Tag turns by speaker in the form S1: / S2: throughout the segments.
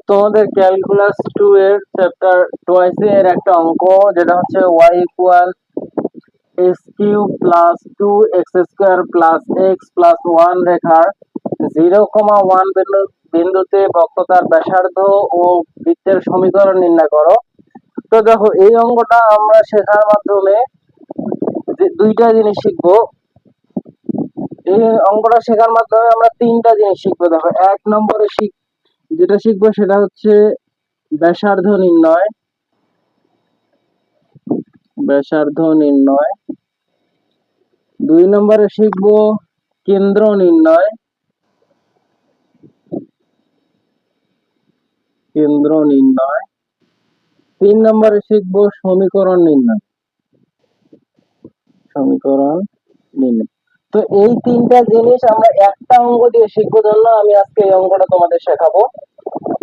S1: তোমাদের ক্যালকুলাস 2 এর চ্যাপ্টার 22 এর একটা অঙ্ক, যেটা হচ্ছে y equal x cube plus 2x² plus x plus 1 রেখার 0,1 বিন্দুতে বক্রতার ব্যাসার্ধ ও বৃত্তের সমীকরণ নির্ণয় করো। তো দেখো, এই অঙ্কটা আমরা শেখার মাধ্যমে দুইটা জিনিস শিখবো। এই অঙ্কটা শেখার মাধ্যমে আমরা তিনটা জিনিস শিখবো। দেখো, এক নম্বরে যেটা শিখবো সেটা হচ্ছে ব্যাসার্ধ নির্ণয়। দুই নম্বরে শিখবো কেন্দ্র নির্ণয়। তিন নম্বরে শিখবো সমীকরণ নির্ণয়। তো এই তিনটা জিনিস আমরা একটা অঙ্ক দিয়ে শিখবো জন্য আমি আজকে এই অঙ্কটা তোমাদের শেখাবো।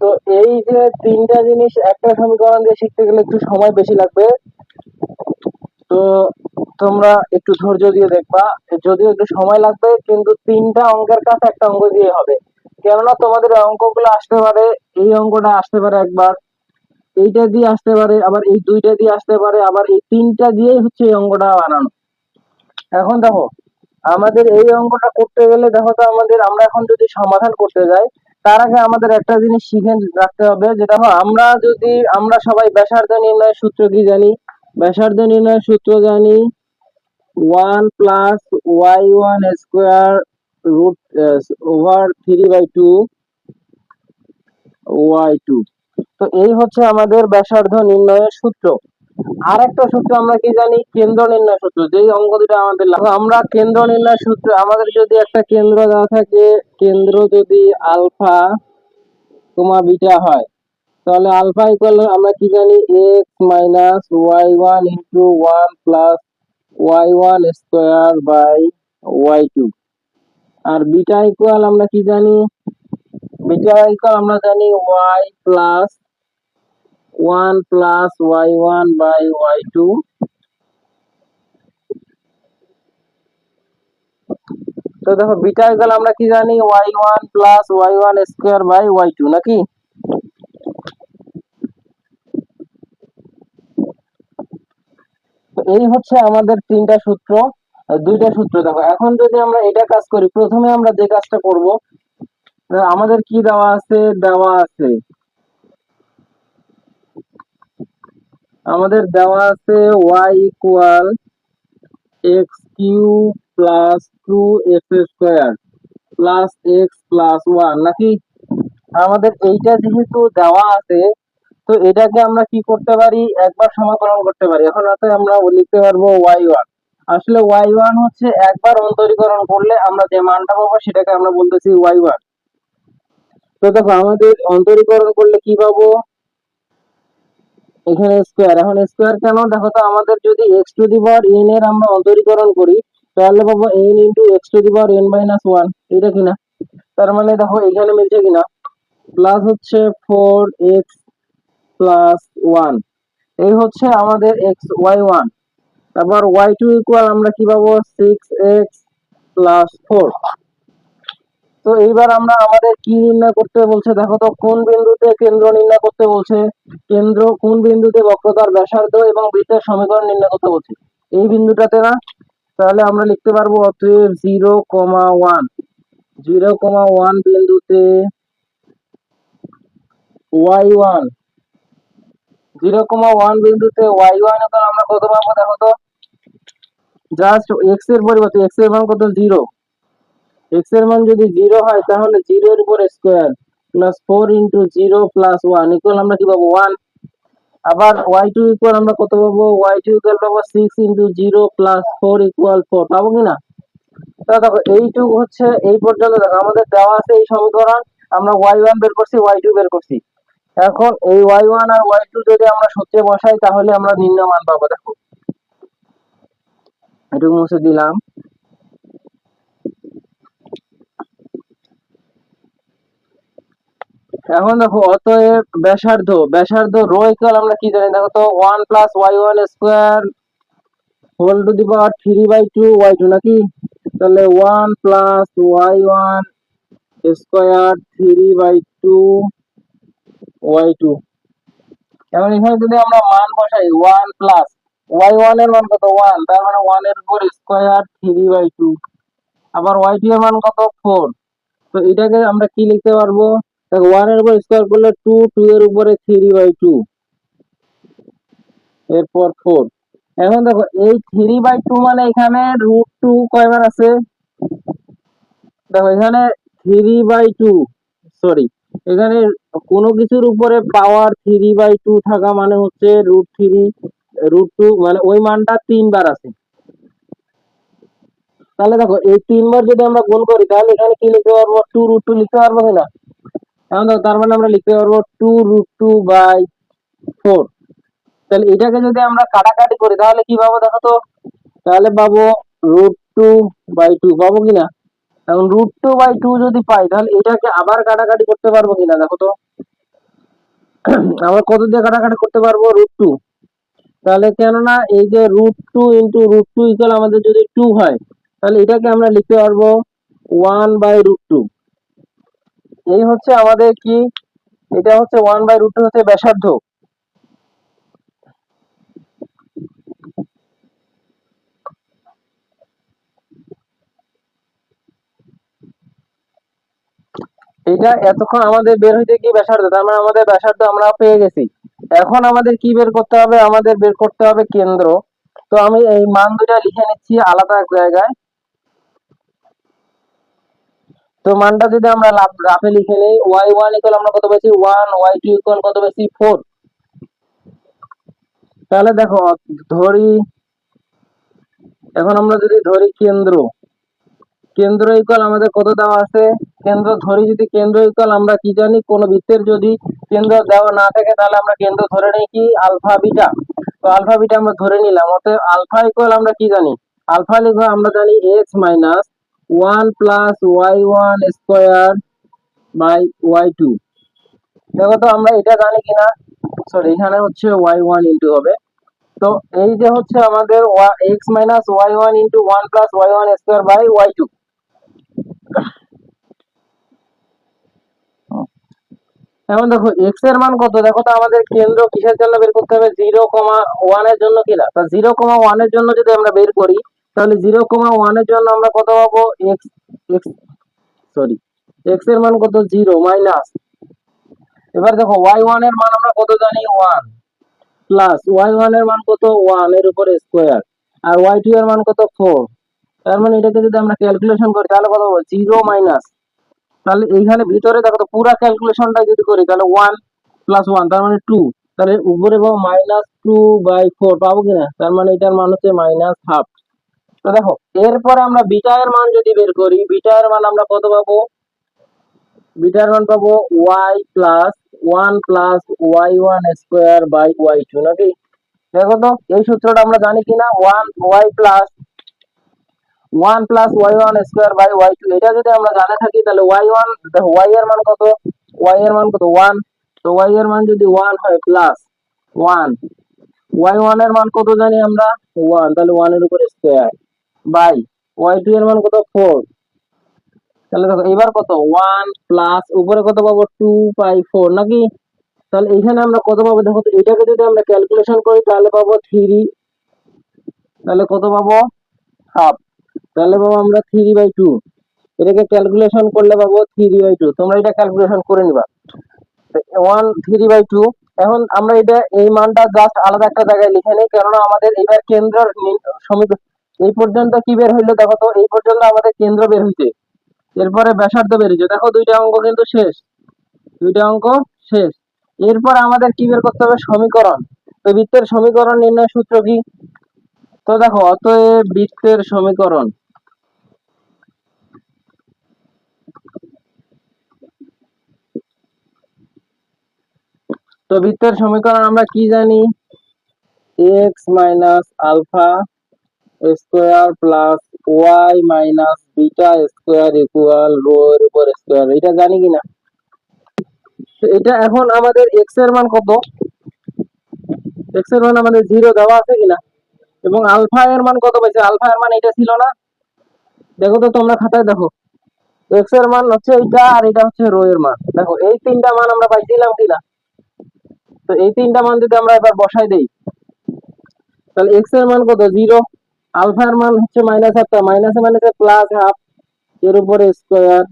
S1: তো এই যে তিনটা জিনিস একটা সমীকরণ দিয়ে শিখতে গেলে একটু সময় বেশি লাগবে। তো তোমরা একটু ধৈর্য দিয়ে দেখবা, যদিও একটু সময় লাগবে, কিন্তু তিনটা অঙ্কের কাছে একটা অঙ্ক দিয়ে হবে। কেননা তোমাদের অঙ্কগুলো আসতে পারে, এই অঙ্কটা আসতে পারে একবার, এইটা দিয়ে আসতে পারে, আবার এই দুইটা দিয়ে আসতে পারে, আবার এই তিনটা দিয়েই হচ্ছে এই অঙ্কটা বানানো। এখন দেখো, আমাদের এই অঙ্কটা করতে গেলে দেখো তো আমরা এখন যদি সমাধান করতে যাই, তার আগে আমাদের একটা জিনিস শিখে রাখতে হবে, যেটা হলো আমরা সবাই ব্যাসার্ধ নির্ণয়ের সূত্র কি জানি? ব্যাসার্ধ নির্ণয়ের সূত্র জানি 1 plus y1 square root over 3/2 y2। তো এই হচ্ছে আমাদের ব্যাসার্ধ নির্ণয়ের সূত্র। আর একটা সূত্র আমরা কি জানি? কেন্দ্র নির্ণয় সূত্র। যেই অঙ্ক দুটো আমাদের আমরা কেন্দ্র নির্ণয় সূত্র, আমাদের যদি একটা কেন্দ্র দেওয়া থাকে, কেন্দ্র যদি আলফা কমা বিটা হয়, তাহলে আলফা ইকুয়াল আমরা কি জানি? X minus y1 into 1 plus y1 square by y2। আর বিটা ইকুয়াল আমরা কি জানি? বিটা ইকুয়াল আমরা জানি y plus 1 plus y1 by y2। তো দেখো, বিটা ইকুয়াল আমরা কি জানি? y1 plus y1 square by y2, নাকি? তো এই হচ্ছে আমাদের তিনটা সূত্র, দুইটা সূত্র। দেখো, এখন যদি আমরা এটা কাজ করি, প্রথমে আমরা যে কাজটা করব, আমাদের কি দেওয়া আছে? আমাদের দেওয়া আছে y equal x cube plus 2x² plus x plus 1, নাকি? আমাদের এইটা যেহেতু দেওয়া আছে, তো এটাকে আমরা কি করতে পারি? একবার সমাকলন করতে পারি। এখন হাতে আমরা লিখতে পারবো y1। আসলে y1 হচ্ছে একবার অন্তরীকরণ করলে আমরা যে মানটা পাবো সেটাকে আমরা বলতেছি y1। তো দেখো, আমাদের অন্তরীকরণ করলে কি পাবো? এখানে স্কোয়ার। এখন স্কোয়ার কেন? দেখো তো, আমাদের যদি x two the power n এর আমরা অন্তরীকরণ করি, তাহলে পাবো n into x two the power n-1। এটা কিনা? তার মানে দেখো এখানে মিলছে কিনা? প্লাস হচ্ছে 4x প্লাস 1, এই হচ্ছে আমাদের y1। তারপর y2 ইকুয়াল আমরা কি পাবো? 6x plus 4। তো এইবার আমরা আমাদের কি নির্ণয় করতে বলছে? দেখো তো, কোন বিন্দুতে কেন্দ্র নির্ণয় করতে বলছে? কোন বিন্দুতে বক্রতার ব্যাসার্ধ এবং বৃত্তের সমীকরণ নির্ণয় করতে বলছে? এই বিন্দুটাতে না? তাহলে আমরা লিখতে পারবো অতএব 0,1 বিন্দুতে y1 0,1 বিন্দুতে y1 আমরা কত পাবো? দেখো তো, জাস্ট x এর পরিবর্তে x এর মান কত? 0। x এর মান যদি 0 হয়, তাহলে 0 এর উপর square plus 4 into 0 plus 1 equal আমরা কি পাবো? 1। আবার y2 ইকুয়াল আমরা কত পাবো? y2 ইকুয়াল পাবো 6 ইনটু 0 প্লাস 4 ইকুয়াল 4। পাবো কিনা? তাহলে দেখো, এইটুকু হচ্ছে এই পর্যন্ত। দেখো, আমাদের দেওয়া আছে এই সমীকরণ, আমরা y1 বের করছি, y2 বের করছি। এখন এই y1 আর y2 যদি আমরা সূত্রে বসাই, তাহলে আমরা নির্ণয় মান পাবো। দেখো, এটুকু মুছে দিলাম। এখন দেখো, অতএব ব্যাসার্ধ রো ইকুয়াল আমরা কি জানি? দেখো তো, 1 plus y1 square whole to the power 3/2 y2, নাকি? তাহলে 1 প্লাস y1 স্কোয়ার 3/2 y2। এখন এখানে যদি আমরা মান বসাই 1 প্লাস y1 এর মান কত 1, তার মানে 1 এর উপর স্কয়ার 3/2। আবার y2 এর মান কত 4। তো এটাকে আমরা কি লিখতে পারবো, দেখো 1 এর উপর স্কয়ার করলে 2, 2 এর উপরে 3/2, এরপর 4। এখন দেখো এই 3/2 মানে এখানে √2 কয়বার আছে, দেখো এখানে 3/2, সরি, এখানে কোনো কিছুর উপরে পাওয়ার 3/2 থাকা মানে হচ্ছে √2 মানে ওই মানটা 3 বার আছে। তাহলে দেখো এই 3 বার যদি আমরা গুণ করি তাহলে এখানে কি লিখতে পারবো, 2√2 লিখতে পারবো কিনা। এখন দেখো তার মানে আমরা লিখতে পারবো 2√2/4। তাহলে এটাকে যদি আমরা কাটাকাটি করি তাহলে কি পাবো দেখো তো, তাহলে পাবো √2/2 পাবো কিনা। এখন √2/2 যদি পাই তাহলে এটাকে আবার কাটাকাটি করতে পারবো কিনা দেখো তো। আবার কত দিয়ে কাটাকাটি করতে পারবো, √2। তাহলে কেননা এই যে √2 ইন্টু √2 ইকুয়াল আমাদের যদি 2 হয় তাহলে এটাকে আমরা লিখতে পারবো 1/√2। এই হচ্ছে আমাদের কি, এটা হচ্ছে 1/√2 হচ্ছে ব্যাসার্ধ। এটা এতক্ষণ আমাদের বের হইতে কি ব্যাসার্ধ, তার মানে আমাদের ব্যাসার্ধ আমরা পেয়ে গেছি। এখন আমাদের কি বের করতে হবে, আমাদের বের করতে হবে কেন্দ্র। তো আমি এই মান দুটা লিখে নিচ্ছি আলাদা এক জায়গায়। তো মানটা যদি আমরা রাফে লিখে নেই, y1 ইকুয়াল আমরা কত পেয়েছি 1, y2 ইকুয়াল কত পেয়েছি 4। তাহলে দেখো ধরি, এখন আমরা যদি ধরি কেন্দ্র, কেন্দ্র ইকুয়াল আমাদের কত দেওয়া আছে, কেন্দ্র ধরি যদি কেন্দ্র ইকুয়াল আমরা কি জানি, কোন বৃত্তের যদি কেন্দ্র দেওয়া না থাকে তাহলে আমরা কেন্দ্র ধরে নিই কি আলফা বিটা। তো আলফা বিটা আমরা ধরে নিলাম, অতএব আলফা ইকুয়াল আমরা কি জানি, আলফা লিখবো আমরা জানি x minus 1 plus y1 square by y2। দেখো তো আমরা এটা জানি কিনা, সরি এখানে হচ্ছে y1 ইন্টু হবে। তো এই যে হচ্ছে আমাদের x minus y1 into 1 plus y1 square by y2। এখন দেখো x এর মান কত, দেখো তো আমাদের কেন্দ্র কিসের জন্য বের করতে হবে, 0,1 এর জন্য কিনা। তা 0,1 এর জন্য যদি আমরা বের করি তাহলে 0,1 এর জন্য আমরা কত পাবো, x x সরি x এর মান কত 0 মাইনাস, এবার দেখো y1 এর মান আমরা কত জানি 1 প্লাস y1 এর মান কত 1 এর উপরে স্কয়ার, আর y2 এর মান কত 4। তার মানে এটাকে যদি আমরা ক্যালকুলেশন করি তাহলে কত হবে 0 মাইনাস, তাহলে এইখানে ভিতরে দেখো তো পুরো ক্যালকুলেশনটা যদি করি তাহলে 1 প্লাস 1 তার মানে 2, তাহলে উপরে পাবো -2/4 পাবো কিনা, তার মানে এটার মান হচ্ছে -1/2। তো দেখো এরপরে আমরা বিটা এর মান যদি বের করি, বিটা এর মান আমরা কত পাবো, বিটা এর মান পাবো y plus 1 plus y1 square by y2 নাকি। দেখো তো এই সূত্রটা আমরা জানি কিনা, 1 plus 1 plus y1 square by y2, এটা যদি আমরা জানে থাকি তাহলে y1 দেখো y এর মান কত, y এর মান কত 1। তো y এর মান যদি 1 হয় প্লাস 1, y1 এর মান কত জানি আমরা 1, তাহলে 1 এর উপর স্কয়ার বাই y2 এর মান কত 4। তাহলে দেখো এবার কত 1 প্লাস উপরে কত পাবো 2/4 নাকি। তাহলে এখানে আমরা কত পাবো দেখো তো, এটাকে যদি আমরা ক্যালকুলেশন করি তাহলে পাবো 3, তাহলে কত পাবো হাফ, তাহলে পাবো আমরা 3/2। এটাকে ক্যালকুলেশন করলে পাবো 3/2, তোমরা এটা ক্যালকুলেশন করে নিবা 3/2। এখন আমরা এটা এই মানটা জাস্ট আলাদা একটা জায়গায় লিখে নিই, কেননা আমাদের এবার কেন্দ্রের সমীকরণ এই পর্যন্ত কি বের হইলো দেখো তো, এই পর্যন্ত আমাদের কেন্দ্র বের হইছে, এরপরে ব্যাসার্ধ বের হইছে, দেখো দুইটা অঙ্ক কিন্তু শেষ, দুইটা অঙ্ক শেষ। এরপর আমাদের কি বের করতে হবে, সমীকরণ। তো বৃত্তের সমীকরণ নির্ণয় সূত্র কি, তো দেখো অতএব বৃত্তের সমীকরণ, তো বৃত্তের সমীকরণ আমরা কি জানি, x minus alpha square plus y minus beta square equal rho এর উপর স্কোয়ার, এটা জানি কিনা। তো এটা এখন আমাদের x এর মান কত, x এর মান আমাদের 0 দেওয়া আছে কিনা, এবং আলফা এর মান কত পাইছে, আলফা এর মান এটা ছিল না, দেখো তো তোমরা খাতায় দেখো, x এর মান হচ্ছে এটা আর এটা হচ্ছে রো এর মান, দেখো এই তিনটা মান আমরা পাইছিলাম কিনা। তো এই তিনটা মান যদি আমরা এবার বসাই দেই, তাহলে এক্স এর মান কত 0, আলফা এর মান হচ্ছে -1/2, মাইনাসে মাইনাসে প্লাস হাফ এর উপরে স্কয়ার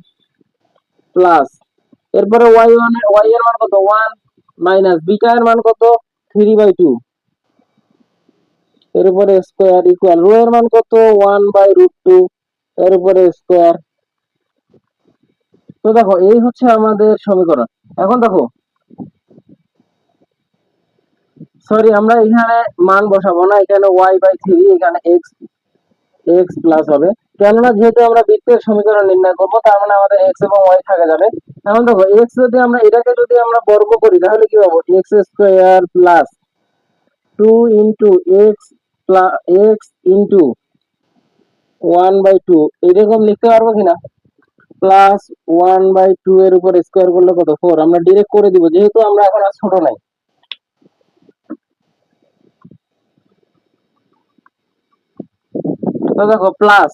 S1: প্লাস, এরপরে ওয়াই এর মান কত 1 মাইনাস বিটা এর মান কত 3/2 এর উপরে স্কয়ার ইকুয়াল রো এর মান কত 1/√2 এর উপরে স্কয়ার। তো দেখো এই হচ্ছে আমাদের সমীকরণ। এখন দেখো, সরি আমরা এখানে মান বসাবো না, এখানে y/3, এখানে x প্লাস হবে, কেননা যেহেতু আমরা বৃত্তের সমীকরণ নির্ণয় করবো, তার মানে আমাদের x এবং y থাকা যাবে। এখন দেখো x যদি আমরা এটাকে যদি আমরা বর্গ করি তাহলে কি পাবো, x square plus 2 into x into 1/2 এরকম লিখতে পারবো কিনা, প্লাস 1/2 এর উপর স্কয়ার করলে কত 4, আমরা ডিরেক্ট করে দিব যেহেতু আমরা এখন আর ছোট নাই। তো দেখো প্লাস,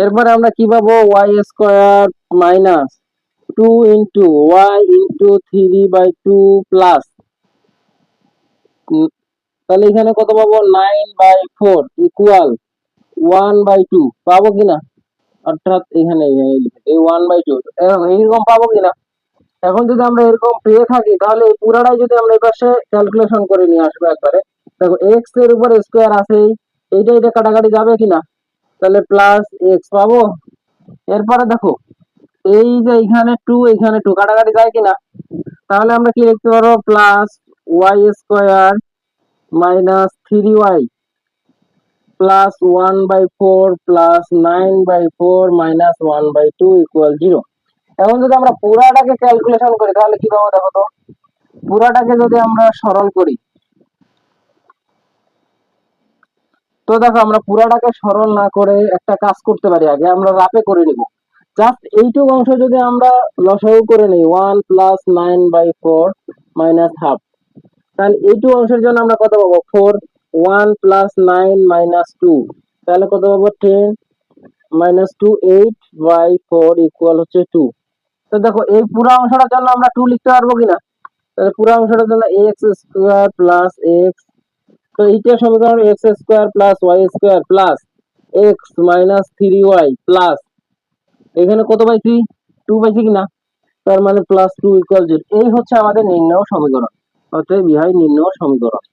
S1: এরপরে আমরা কি পাবো y square minus 2 into y into 3/2 plus, তাহলে এখানে কত পাবো 9/4 ইকুয়াল 1/2 পাবো কিনা, অর্থাৎ এখানে এই 1/2 এইরকম পাবো কিনা। এখন যদি আমরা এরকম পেয়ে থাকি তাহলে এই পুরাটাই যদি আমরা এই পাশে ক্যালকুলেশন করে নিয়ে আসবো একবারে। দেখো এক্স এর উপর স্কয়ার আছেই, এটা কাটাকাটি যাবে কিনা, তাহলে প্লাস এক্স পাবো। এরপরে দেখো এই যে এখানে টু কাটাকাটি যায় কিনা, তাহলে আমরা কি লিখতে পারবো, plus y square minus 3y plus 1/4 plus 9/4 minus 1/2 equal 0। এখন যদি আমরা পুরাটাকে ক্যালকুলেশন করি তাহলে কি পাবো, দেখো তো পুরাটাকে যদি আমরা সরল করি, তো দেখো আমরা পুরাটাকে সরল না করে একটা কাজ করতে পারি, আগে আমরা রাপে করে নিব। জাস্ট এইটুকু অংশ যদি আমরা লসাগু করে নিই 1 প্লাস 9/4 মাইনাস হাফ, তাহলে এইটুকু অংশের জন্য আমরা কত পাবো 4, 1 প্লাস 9 মাইনাস 2, তাহলে কত পাবো 10 মাইনাস 2 8/4 ইকুয়াল হচ্ছে 2। তো দেখো এই পুরো অংশটার জন্য আমরা 2 লিখতে পারবো কিনা, তাহলে পুরো অংশটার জন্য এক্স স্কোয়ার প্লাস এক্স, তো এইটা সমীকরণ x square plus y square plus x minus 3y plus এখানে কত পাইছি 2 পাইছি কিনা, তার মানে প্লাস 2 ইকুয়াল 0। এই হচ্ছে আমাদের নির্ণয় সমীকরণ, অতএব ইহাই নির্ণয় সমীকরণ।